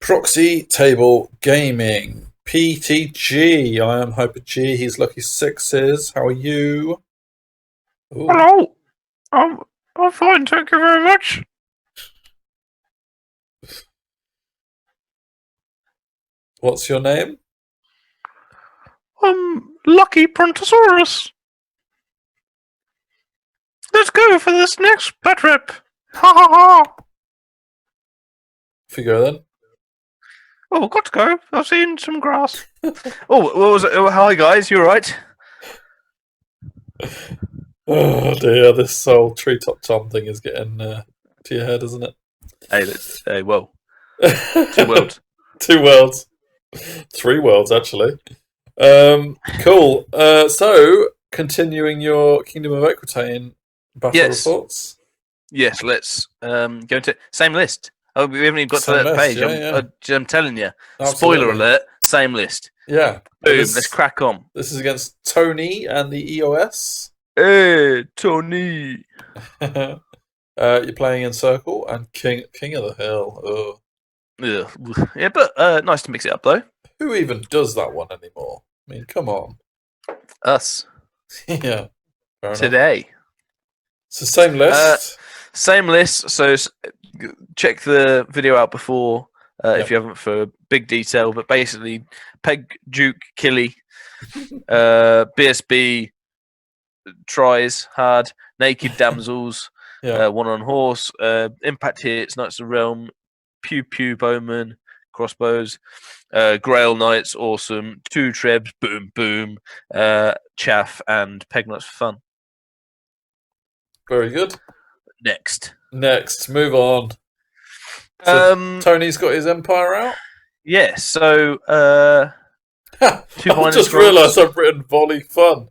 Proxy Table Gaming, PTG. I am Hyper G. He's Lucky Sixes. How are you? Ooh. Hello. I'm fine, thank you very much. What's your name? Lucky Brontosaurus. Let's go for this next pet rip. Ha ha ha. Off you go then. Oh, got to go. I've seen some grass. Oh, what was it? Oh, hi guys, you alright? Oh dear, this whole Treetop Tom thing is getting to your head, isn't it? Hey, whoa. 2 worlds. 2 worlds. 3 worlds, actually. Cool. So, continuing your Kingdom of Equitaine battle reports? Yes, let's go into same list. Oh, we haven't even got Same to that list, page. yeah. I'm telling you. Absolutely. Spoiler alert, same list. Yeah. Boom, let's crack on. This is against Tony and the EOS. Hey, Tony. You're playing in Circle and King of the Hill. Ugh. Yeah, but nice to mix it up, though. Who even does that one anymore? I mean, come on. Us. Yeah. Fair enough. Today. It's the same list. Same list. So check the video out before if you haven't for big detail. But basically, Peg, Duke, Killy, BSB, tries hard, naked damsels, one on horse, impact hits, Knights of the Realm, pew pew bowman, crossbows, Grail Knights, awesome, 2 trebs, boom boom, chaff, and Peg Knights for fun. Very good. Next, move on. So Tony's got his Empire out? Yeah, so 2 I just realised I've written volley fun.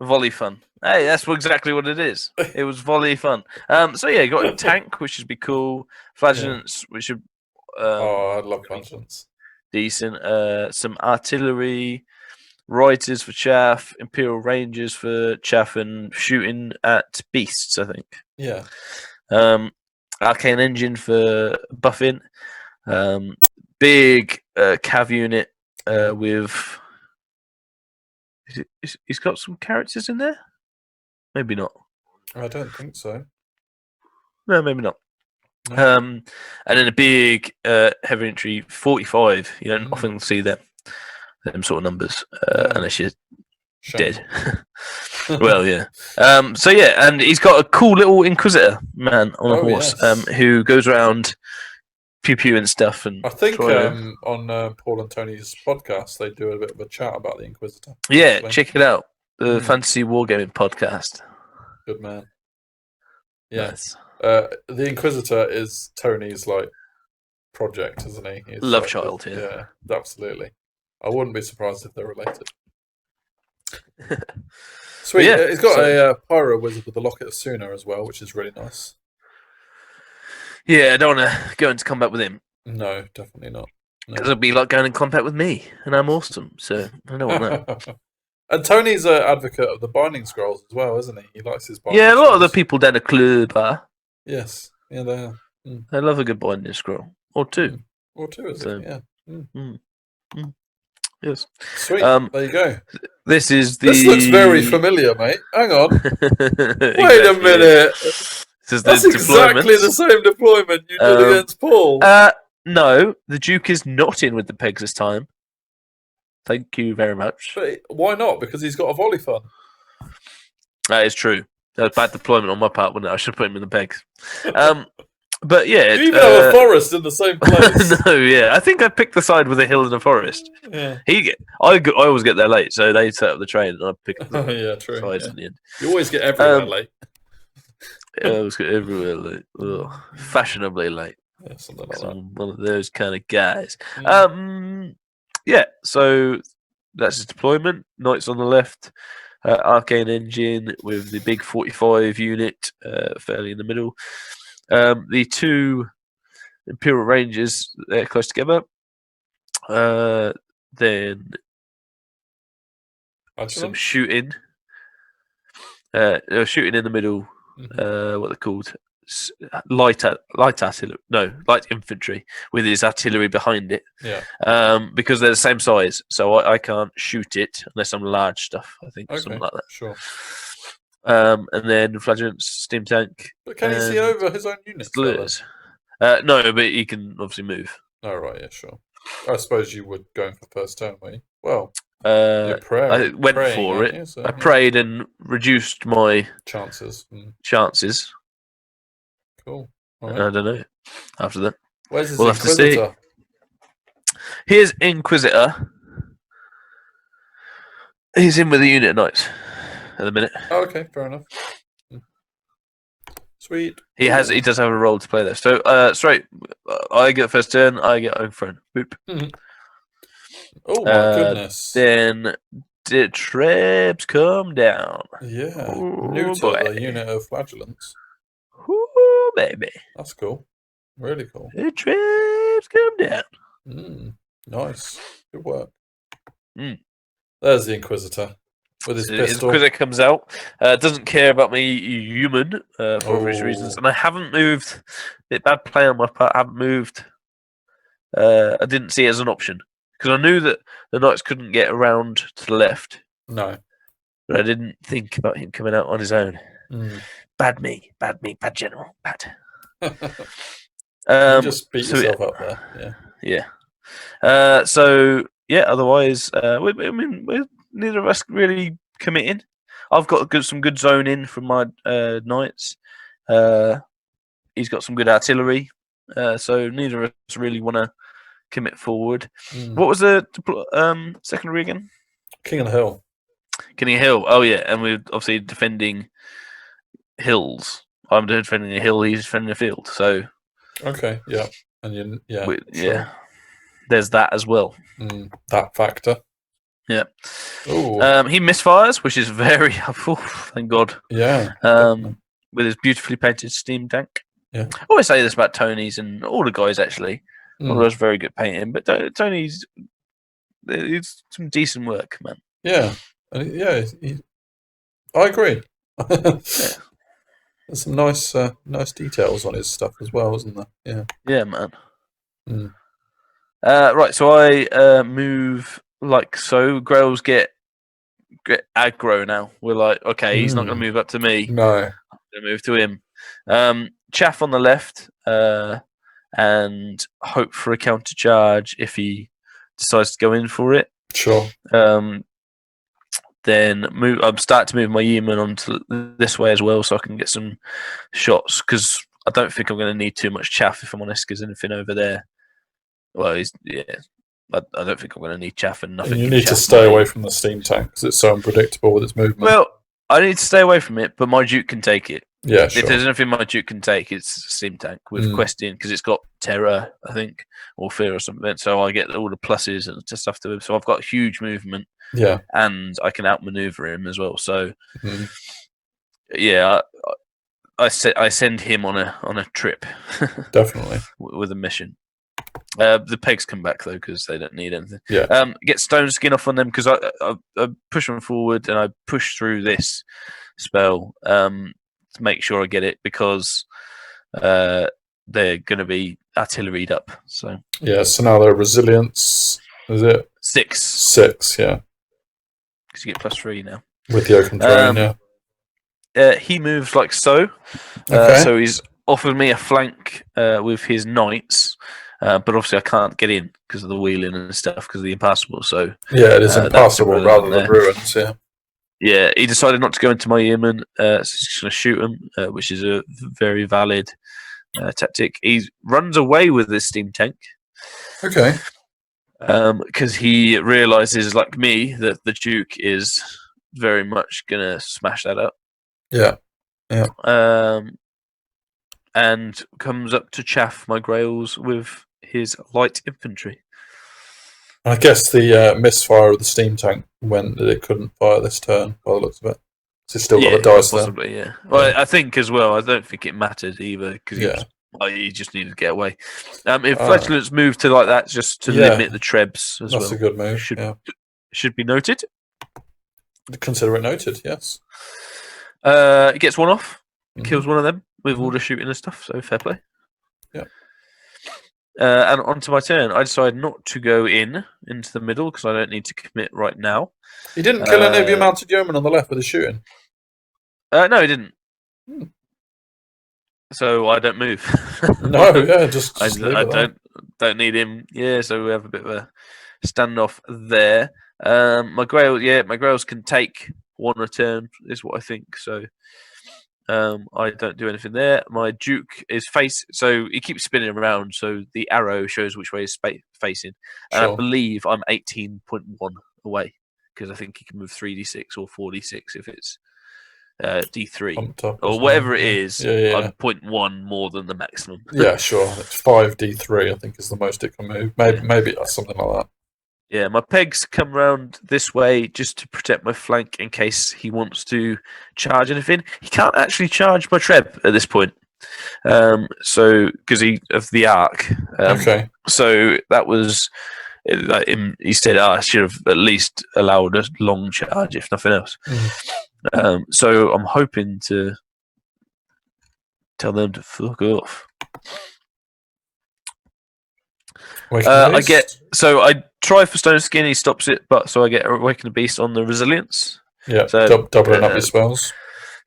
Volley fun. Hey, that's exactly what it is. It was volley fun. So yeah, you got a tank, which should be cool. Flagellants, which should I love flagellants. Decent. Some artillery, Reuters for chaff, Imperial Rangers for chaff, and shooting at beasts, I think. Yeah. Arcane Engine for buffing. Big cav unit with. He's got some characters in there? Maybe not. I don't think so. No, maybe not. No. And then a big heavy infantry 45. You don't often see them sort of numbers unless you're dead. Well, yeah. So yeah, and he's got a cool little Inquisitor man on a horse who goes around pew pew and stuff. And I think on Paul and Tony's podcast they do a bit of a chat about the Inquisitor. Yeah, actually. Check it out. The Fantasy Wargaming Podcast. Good man. Yeah. Nice. The Inquisitor is Tony's project, isn't he? He's love child, yeah. Yeah, absolutely. I wouldn't be surprised if they're related. Sweet. Yeah, he's got a Pyro Wizard with the Locket of Suna as well, which is really nice. Yeah, I don't want to go into combat with him. No, definitely not. Because it'll be like going in combat with me, and I'm awesome, so I don't want that. And Tony's an advocate of the Binding Scrolls as well, isn't he? He likes his Binding Scrolls. Yeah, a lot of the people down the club are. Yes, yeah, they are. They love a good Binding Scroll. Or 2. Or 2, is it? Yeah. Yes. Sweet. There you go. This looks very familiar, mate. Hang on. Wait a minute. That's exactly the same deployment you did against Paul. No, the Duke is not in with the pegs this time. Thank you very much. But why not? Because he's got a volley fun. That is true. That was bad deployment on my part, wasn't it? I should put him in the pegs. But yeah, you even have a forest in the same place. No, yeah, I think I picked the side with a hill and a forest. Yeah, I always get there late, so they set up the train and I pick the sides in the end. You always get everywhere late. Yeah, I always get everywhere late. Ugh. Fashionably late. Yeah, something like that. I'm one of those kind of guys. Yeah, so that's his deployment. Knights on the left, Arcane Engine with the big 45 unit fairly in the middle. The 2 Imperial Rangers, they're close together. Then some shooting. Shooting in the middle. What they're called? light infantry with his artillery behind it. Yeah. Because they're the same size, so I can't shoot it unless I'm large stuff. I think something like that. Sure. And then Flagellant's steam tank. But can he see over his own units? No, but he can obviously move. Oh right, yeah, sure. I suppose you would going for first turn, were you? Well, I went for it. I prayed and reduced my chances. Cool. Right. I don't know. After that, where's his Inquisitor? Have to see. Here's Inquisitor. He's in with the unit of knights at the minute. Oh, okay, fair enough. Sweet. He does have a role to play there. So straight, I get first turn. I get overthrown. Boop. Mm-hmm. Oh my goodness! Then the Trebs come down. Yeah, new to the unit of flagellants. Ooh, baby. That's cool. Really cool. The Trebs come down. Nice. Good work. There's the Inquisitor with his pistol. Inquisitor comes out. Doesn't care about me human for obvious reasons, and I haven't moved. Bit bad play on my part. I haven't moved. I didn't see it as an option because I knew that the knights couldn't get around to the left. No, but I didn't think about him coming out on his own. Bad general, bad. You just beat yourself up there. Yeah. So yeah. Otherwise, we're neither of us really committing. I've got some good zone in from my knights. He's got some good artillery. So neither of us really want to commit forward. What was the secondary again? King of the Hill. King of the Hill. Oh yeah, and we're obviously defending hills. I'm defending a hill. He's defending a field. So okay, yeah, and yeah. There's that as well. That factor. Yeah. He misfires, which is very helpful. Thank God. Yeah. With his beautifully painted steam tank. Yeah. I always say this about Tony's and all the guys actually. All of us very good painting, but Tony's it's some decent work, man. Yeah. I agree. Yeah. There's some nice details on his stuff as well, isn't there? Yeah. Yeah, man. Right, so I move like so. Grails get aggro now. We're like, okay, he's not going to move up to me. No. I'm going to move to him. Chaff on the left, and hope for a counter charge if he decides to go in for it. Sure. Then I'm starting to move my yeoman onto this way as well, so I can get some shots. Because I don't think I'm going to need too much chaff if I'm honest. Because anything over there, well, I don't think I'm going to need chaff and nothing. And you need to stay away from the steam tank because it's so unpredictable with its movement. Well, I need to stay away from it, but my Duke can take it. Yeah, sure. If there's anything my Duke can take, it's a steam tank with questing because it's got terror, I think, or fear or something. So I get all the pluses and stuff to him. So I've got huge movement. Yeah, and I can outmaneuver him as well. So yeah, I send him on a trip. Definitely with a mission. The pegs come back though because they don't need anything. Yeah. Get stone skin off on them because I push them forward and I push through this spell to make sure I get it because they're going to be artilleried up. So yeah. So now their resilience is it 6? 6, yeah. Because you get +3 now with the oaken terrain. He moves like so. Okay. So he's offered me a flank with his knights. But obviously I can't get in because of the wheeling and stuff because of the impassable. So yeah, it is impassable rather than ruins. Yeah. Yeah, he decided not to go into my yeoman, so he's just going to shoot him, which is a very valid tactic. He runs away with this steam tank. Okay. Because he realizes, like me, that the Duke is very much going to smash that up. Yeah. Yeah. And comes up to chaff my grails with his light infantry. I guess the misfire of the steam tank meant that it couldn't fire this turn by the looks of it. So it's still got the dice possibly, there. Yeah. Well, I think as well, I don't think it mattered either because he just needed to get away. If Fletchlands moved to like that just to limit the Trebs as well. That's a good move. Should be noted. Consider it noted, yes. It gets one off. kills one of them with all the shooting and stuff. So fair play. Yeah. And onto my turn. I decided not to go into the middle because I don't need to commit right now. He didn't kill any of your mounted yeomen on the left with his shooting? No, he didn't. So I don't move. No, yeah, just I don't need him. Yeah, so we have a bit of a standoff there. My Grails can take one return, is what I think. So I don't do anything there. My Duke is so he keeps spinning around, so the arrow shows which way he's facing. And I believe I'm 18.1 away because I think he can move 3d6 or 4d6 if it's D3 or whatever it is. I'm 0.1 more than the maximum. Yeah, sure. It's 5d3, I think, is the most it can move. Maybe something like that. Yeah, my pegs come round this way just to protect my flank in case he wants to charge anything. He can't actually charge my Treb at this point, so because of the arc. Okay. So that was. He said, I should have at least allowed a long charge, if nothing else. So I'm hoping to tell them to fuck off. I try for Stone Skin, he stops it, so I get Awaken the Beast on the Resilience. Yeah, so, doubling up your spells.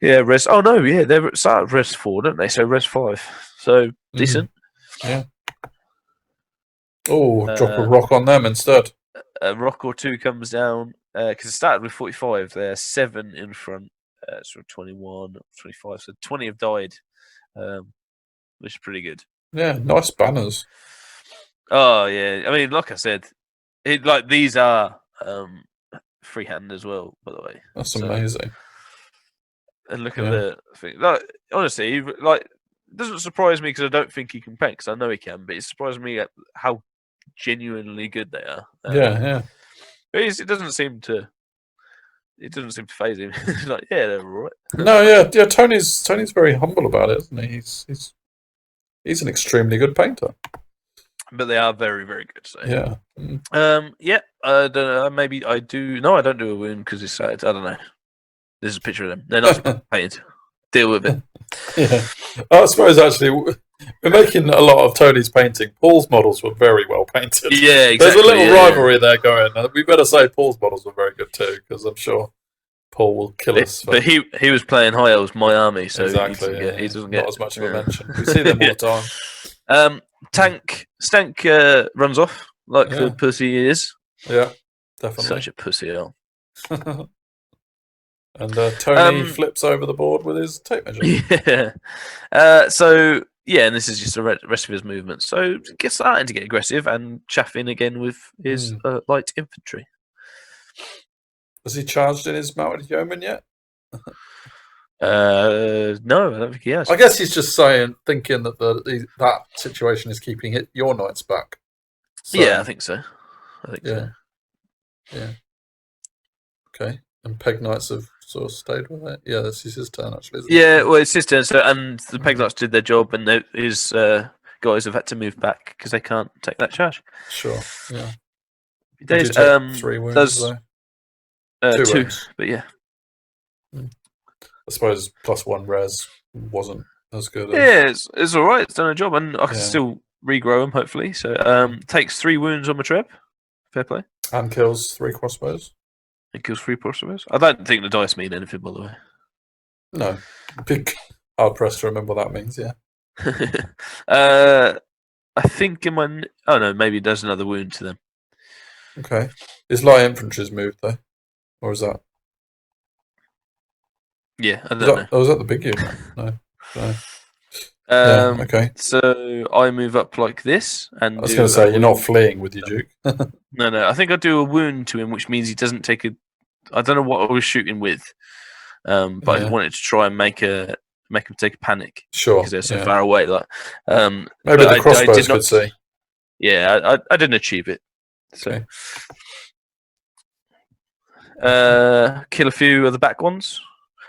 Yeah, res. Oh no, yeah, they start at res 4, don't they? So res 5. So decent. Yeah. Oh, drop a rock on them instead. A rock or two comes down because it started with 45. They're 7 in front. So 21, 25. So 20 have died, which is pretty good. Yeah, nice banners. Oh yeah, I mean, like I said, these are freehand as well. By the way, that's amazing. And look at the thing. Like honestly, it doesn't surprise me because I don't think he can paint. Because I know he can, but it surprises me at how genuinely good they are. Yeah. It doesn't seem to phase him. He's like, yeah, they're all right. No, yeah. Tony's very humble about it, isn't he? He's an extremely good painter. But they are very, very good. So. Yeah. I don't know. Maybe I do. No, I don't do a wound because it's. I don't know. There's a picture of them. They're not painted. Deal with it. Yeah. I suppose actually we're making a lot of Tony's painting. Paul's models were very well painted. Yeah, exactly. There's a little rivalry there going. We better say Paul's models were very good too, because I'm sure Paul will kill us. But he was playing High Elves My Army, so exactly, he doesn't get not as much of a mention. We see them all the time. Stank runs off like the pussy he is. Yeah, definitely. Such a pussy hell. And Tony flips over the board with his tape measure. Yeah. And this is just the rest of his movement. So gets starting to get aggressive and chaffing again with his light infantry. Has he charged in his mounted yeoman yet? No, I don't think he has. I guess he's just thinking that that situation is keeping your knights back. So, yeah, I think so. So. Yeah. Okay. And Peg Knights have sort of stayed with it. Yeah, this is his turn actually. Well, it's his turn. So, and the Peg Knights did their job, and his guys have had to move back because they can't take that charge. Sure. Yeah. Days, 3 wounds though. 2 wounds. But yeah. I suppose +1 res wasn't as good. Yeah, it's all right. It's done a job, and I can still regrow him hopefully. So takes 3 wounds on my Treb. Fair play. And kills 3 crossbows. It kills 3 crossbows. I don't think the dice mean anything, by the way. No, big hard pressed to remember what that means. Yeah. I think maybe it does another wound to them. Okay. Is light infantry's moved though, or is that? Yeah, I don't know. Oh, is that the big unit? No. Okay. So I move up like this, and I was going to say you're not fleeing with your Duke. No. I think I do a wound to him, which means he doesn't take a. I don't know what I was shooting with, but I wanted to try and make him take a panic. Sure. Because they're so far away. Maybe the crossbows could see. Yeah, I didn't achieve it. So. Okay. Kill a few of the back ones.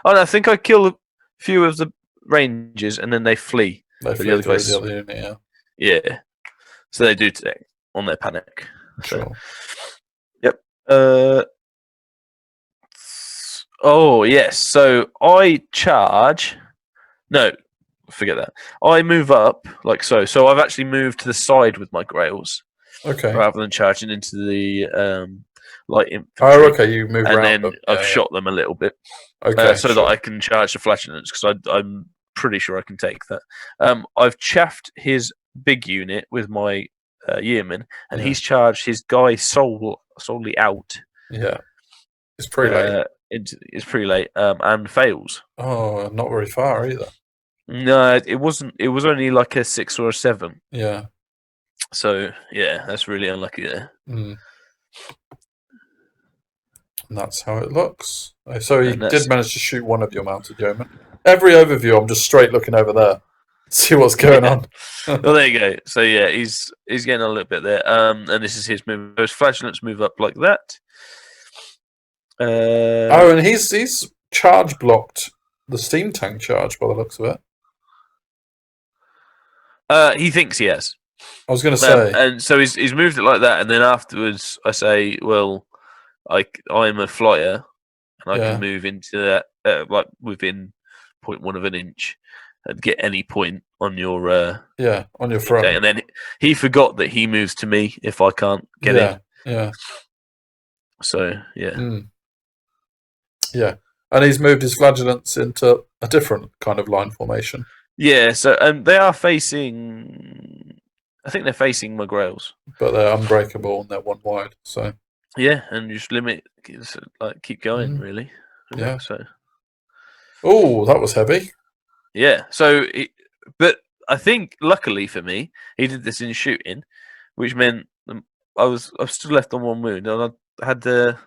Oh no, I think I kill a few of the Rangers and then they flee. They flee the other unit, yeah. So they do take on their panic. Sure. Yep. Oh yes. So I charge No, forget that. I move up like so. So I've actually moved to the side with my grails. Okay. Rather than charging into the light infantry. Oh, okay. You move around and then them. I've shot them a little bit. Okay. So that I can charge the flatulence, because I'm pretty sure I can take that. I've chaffed his big unit with my yeoman, and he's charged his guy solely out. Yeah. It's pretty late. It's pretty late, and fails. Oh, not very far either. No, it wasn't. It was only like a 6 or a 7. Yeah. So yeah, that's really unlucky there. And that's how it looks. So he did manage to shoot one of your mounted yeomen. Every overview, I'm just straight looking over there, see what's going on. Well, there you go. So yeah, he's getting a little bit there. And this is his move. Those flagellants move up like that. And he's charge blocked the steam tank charge by the looks of it. He thinks he has. I was going to say, and so he's moved it like that, and then afterwards I say, well, I'm a flyer, and I can move into that like within 0.1 of an inch and get any point on your on your front. And then he forgot that he moves to me if I can't get in. Yeah. So yeah. Yeah, and he's moved his flagellants into a different kind of line formation. Yeah, so they are facing. I think they're facing my grails, but they're unbreakable and they're one wide. So yeah, and just keep going really. Yeah. So. Oh, that was heavy. Yeah. So, but I think luckily for me, he did this in shooting, which meant I was still left on one wound, and I had to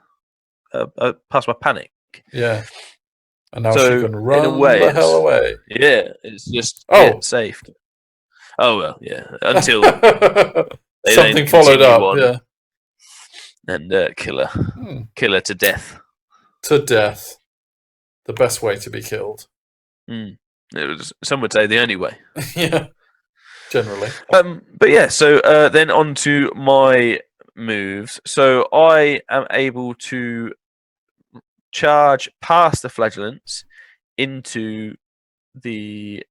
pass my panic. Yeah. And now she can run the hell away. Yeah, it's just get safe. Oh well, yeah. Until something followed up, and kill her to death. To death, the best way to be killed. It was, some would say, the only way. Yeah, generally. But yeah, so then on to my moves. So I am able to charge past the flagellants into the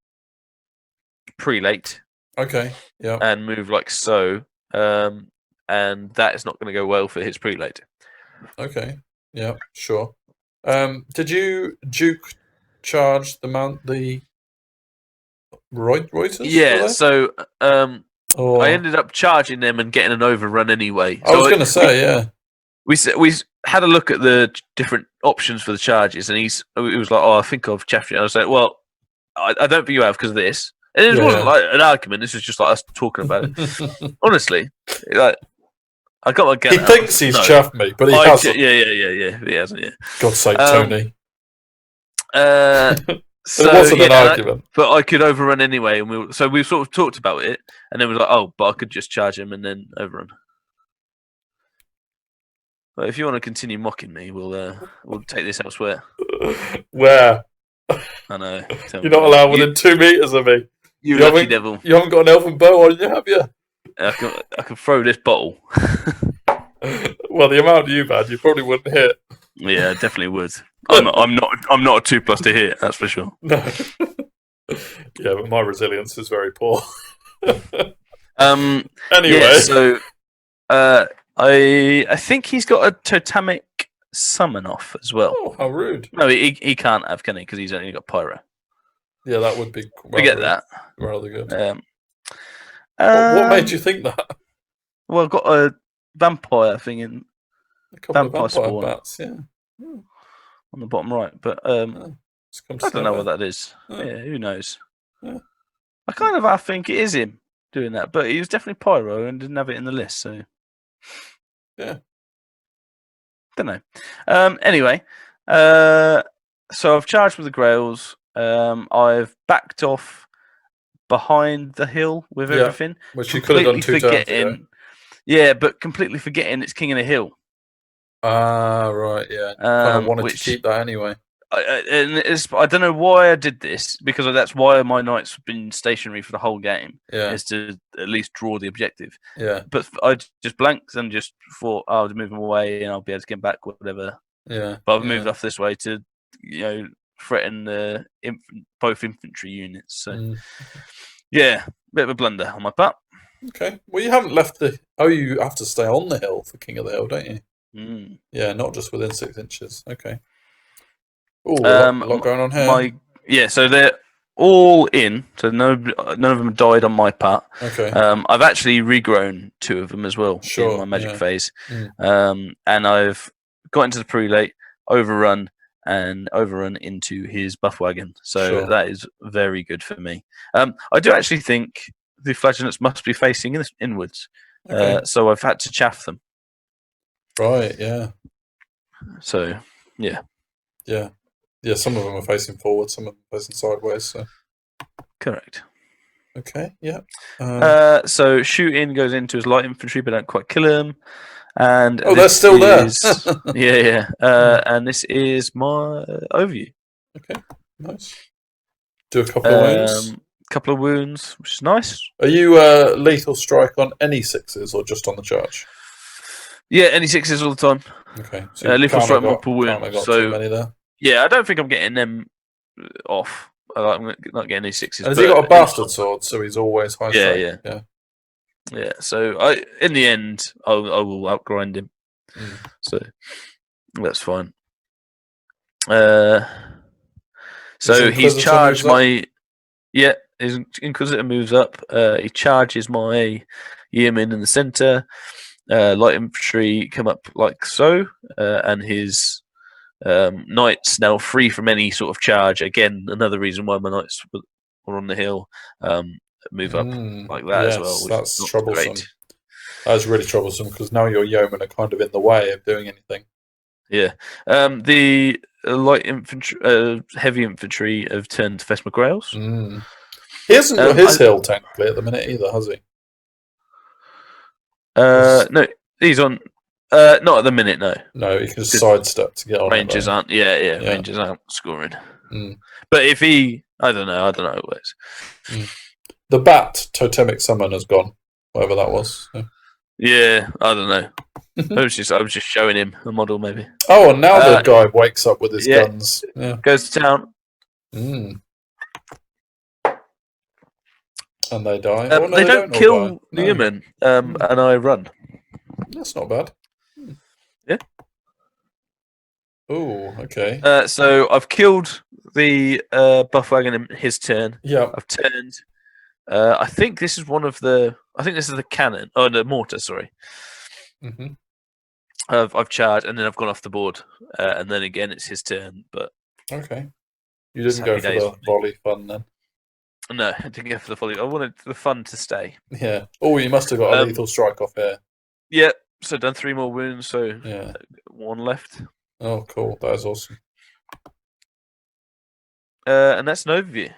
prelate. Okay, yeah. And move like so. And that is not going to go well for his prelate. Okay, yeah, sure. Did you Duke charge the Reuters? Yeah, so I ended up charging them and getting an overrun anyway. I was going to say, yeah. We had a look at the different options for the charges, and he was like, "Oh, I think I've chaffed you." And I was like, "Well, I don't think you have because of this." And it wasn't like an argument. This was just like us talking about it. Honestly, like I got my gun. He thinks he's chaffed me, but he hasn't. Yeah. He hasn't. Yeah. God's sake, Tony. So, it wasn't an argument, but I could overrun anyway, and we sort of talked about it, and then we were like, "Oh, but I could just charge him and then overrun." But if you want to continue mocking me, we'll take this elsewhere. Where? I know. You're not allowed within 2 meters of me. You lucky devil. You haven't got an elven bow on you, have you? I can throw this bottle. Well, the amount you've had, you probably wouldn't hit. Yeah, definitely would. I'm not a 2+ to hit. That's for sure. No. Yeah, but my resilience is very poor. Anyway, yeah, so I think he's got a totemic summon off as well. Oh, how rude! No, he can't have, can he? Because he's only got pyro. Yeah, that would be. Forget that. Rather good. What made you think that? Well, I've got a vampire thing in. A couple of vampire bats, yeah. On the bottom right, but I don't know what that is. Yeah, who knows? Yeah. I kind of think it is him doing that, but he was definitely pyro and didn't have it in the list, so yeah, don't know. Anyway, so I've charged with the grails. I've backed off behind the hill with everything, which you could have done 2 turns ago. Yeah, but completely forgetting it's king of the hill. Ah, right, yeah. I wanted to keep that anyway. I don't know why I did this, because that's why my knights have been stationary for the whole game. Yeah. Is to at least draw the objective. Yeah. But I just blanked and just thought, I'll move them away and I'll be able to get back, whatever. Yeah. But I've moved off this way to, threaten both infantry units. So, yeah, bit of a blunder on my part. Okay. Well, you haven't left the... Oh, you have to stay on the hill for King of the Hill, don't you? Yeah, not just within 6 inches. Okay. Oh, a lot going on here. So they're all in. So none of them died on my part. Okay. I've actually regrown 2 of them as well in my magic phase. And I've got into the prelate, overrun into his buff wagon. So that is very good for me. I do actually think the flagellants must be facing inwards. Okay. So I've had to chaff them. Right, yeah. So, yeah. Yeah. Yeah, some of them are facing forward, some of them are facing sideways. So. Correct. Okay, yeah. So shooting goes into his light infantry, but don't quite kill him. And they're still there. yeah. And this is my overview. Okay, nice. Do a couple of wounds. Couple of wounds, which is nice. Are you lethal strike on any 6s or just on the charge? Yeah, any 6s all the time. Okay. So lethal strike, multiple wounds. So too many there. Yeah, I don't think I'm getting them off. I'm not getting any 6s. And has he got a bastard sword, so he's always high strike? Yeah. So in the end, I will outgrind him. So that's fine. So he's charged my... Yeah, his Inquisitor moves up. He charges my Yeoman in the centre. Light infantry come up like so. And his knights now free from any sort of charge. Again, another reason why my knights were on the hill. Move up like that as well. That's troublesome. Great. That's really troublesome because now your yeomen are kind of in the way of doing anything. Yeah. The light infantry, heavy infantry have turned to Fesma Grails. He hasn't got his hill technically at the minute either, has he? No, he's on. Not at the minute, no. No, he can just sidestep to get on. Rangers aren't. Yeah. Rangers aren't scoring. But if he, I don't know how it works. The bat totemic summon has gone, whatever that was. So. Yeah, I don't know. I was just showing him a model, maybe. Oh, and now the guy wakes up with his guns. Yeah. Goes to town. And they die. They don't kill Newman, and I run. That's not bad. Yeah. Oh, okay. So I've killed the buff wagon in his turn. Yeah. I've turned. I think this is the cannon. Oh, the mortar. Sorry. I've charged, and then I've gone off the board, and then again it's his turn. But okay, you didn't go for the volley fun then. No, I didn't go for the volley. I wanted the fun to stay. Yeah. Oh, you must have got a lethal strike off here. Yeah. So done 3 more wounds. So 1 left. Oh, cool. That is awesome. And that's an overview.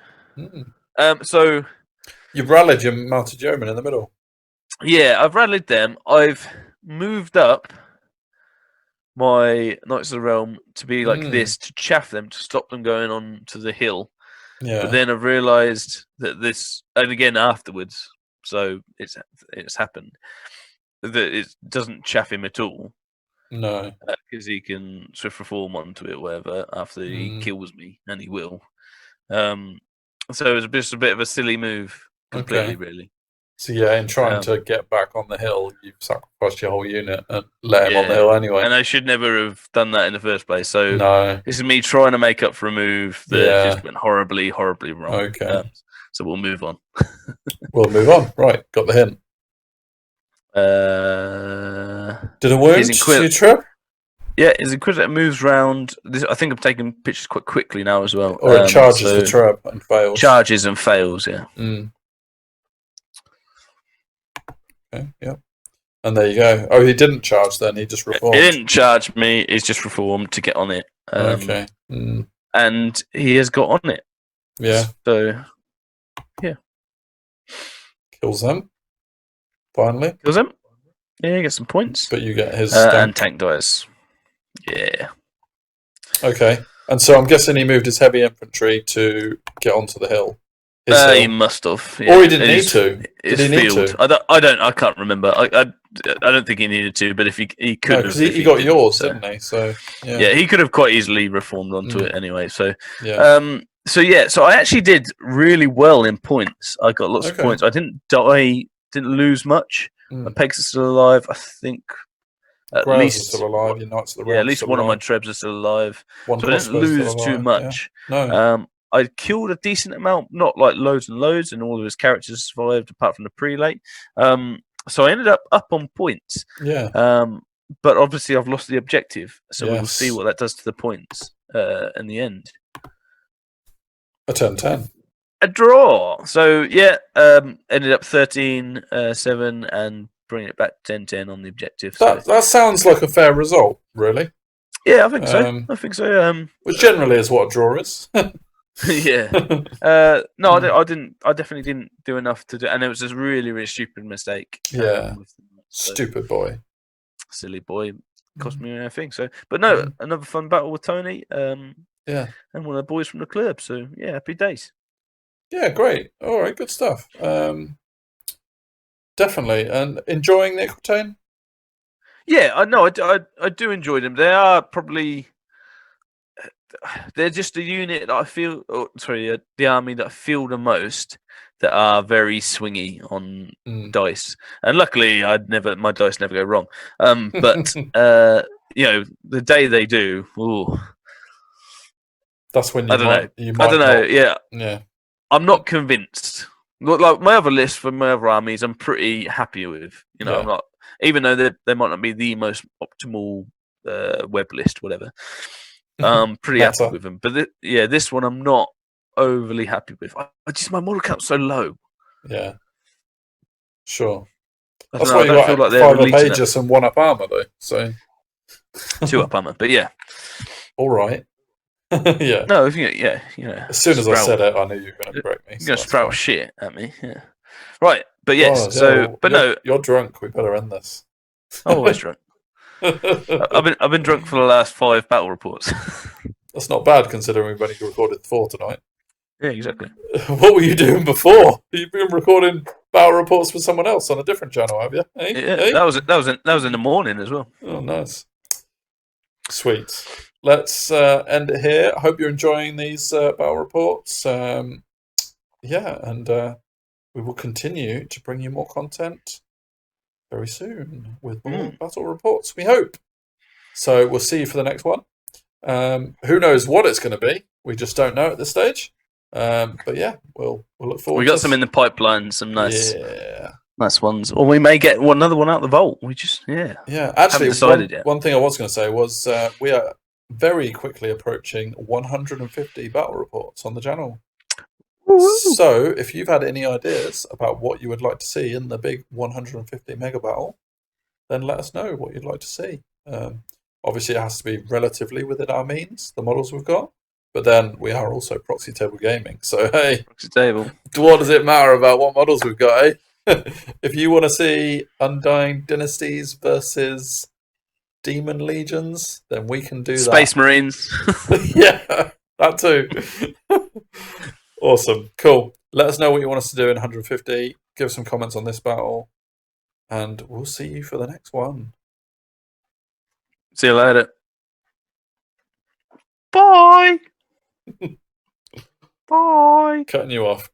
So you've rallied your mounted yeomen in the middle. Yeah, I've rallied them. I've moved up my Knights of the Realm to be like this, to chaff them, to stop them going on to the hill. Yeah. But then I've realised that this, and again afterwards, so it's happened, that it doesn't chaff him at all. No. Because he can swift reform onto it, whatever, after he kills me, and he will. So it was just a bit of a silly move, completely, really. So yeah, in trying to get back on the hill, you've sacrificed your whole unit and let him on the hill anyway. And I should never have done that in the first place. So this is me trying to make up for a move that just went horribly, horribly wrong. Okay. So we'll move on. We'll move on. Right, got the hint. Did a wound to your trip? Yeah, his Inquisitor moves round. I think I'm taking pictures quite quickly now as well. Or it charges the trap and fails. Charges and fails, yeah. Okay, yeah. And there you go. Oh, he didn't charge then, he just reformed. He didn't charge me, he's just reformed to get on it. Okay. And he has got on it. Yeah. So, yeah. Kills them. Finally. Kills him. Yeah, he gets some points. But you get his and tank dice. Yeah. Okay. And so I'm guessing he moved his heavy infantry to get onto the hill He must have, or he didn't need to. Did he need to? I can't remember. I don't think he needed to, but if he could have, because he got yours, didn't he? So yeah, he could have quite easily reformed onto it anyway. So yeah. So I actually did really well in points. I got lots of points. I didn't die, didn't lose much. My pegs are still alive. I think at least are still alive. Your knights of the at least one of my trebs are still alive. So I didn't lose too much. Yeah. No. I killed a decent amount, not like loads and loads, and all of his characters survived apart from the prelate. So I ended up on points. Yeah. But obviously I've lost the objective, so we'll see what that does to the points in the end. A 10-10. A draw. So ended up 13-7 and bringing it back 10-10 on the objective. That sounds like a fair result, really. Yeah, I think so. Which generally is what a draw is. Yeah. No, I didn't. I definitely didn't do enough to do, and it was a really, really stupid mistake. Yeah. Stupid boy. Silly boy. Cost me everything. So, but no, another fun battle with Tony. Yeah. And one of the boys from the club. So yeah, happy days. Yeah, great. All right, good stuff. Definitely, and enjoying the Equitaine. Yeah, I know. I do enjoy them. They are probably. They're just a unit that I feel. The army that I feel the most that are very swingy on dice, and luckily my dice never go wrong. But the day they do, that's when I don't know. Yeah. I'm not convinced. Like my other list for my other armies, I'm pretty happy with. I'm not, even though they might not be the most optimal web list, whatever. Pretty happy with them, but this one I'm not overly happy with. My model count's so low. Yeah, sure. That's why you got like 5 up Aegis and 1 up armor, though. So 2 up armor, but yeah, all right. Yeah. No, as soon as I said it, I knew you were going to correct me. You're going to sprout shit at me. Yeah. Right, but yes. You're drunk. We better end this. I'm always drunk. I've been drunk for the last 5 battle reports. That's not bad considering we've only recorded 4 tonight. Yeah, exactly. What were you doing before? You've been recording battle reports for someone else on a different channel, have you? Hey? That was in the morning as well. Oh, nice. Sweet. Let's end it here. I hope you're enjoying these battle reports. And we will continue to bring you more content very soon with more battle reports, we hope. So we'll see you for the next one. Who knows what it's going to be? We just don't know at this stage. But yeah, we'll look forward. We got some in the pipeline, some nice ones, or we may get another one out the vault. We just Actually, one thing I was going to say was we are very quickly approaching 150 battle reports on the channel. Woo-hoo. So if you've had any ideas about what you would like to see in the big 150 mega battle, then let us know what you'd like to see. Obviously, it has to be relatively within our means, the models we've got. But then we are also Proxy Table Gaming. So, hey, Proxy Table. What does it matter about what models we've got, eh? If you want to see Undying Dynasties versus Demon Legions, then we can do Space Marines. Yeah, that too. Awesome. Cool. Let us know what you want us to do in 150. Give us some comments on this battle. And we'll see you for the next one. See you later. Bye. Bye. Cutting you off.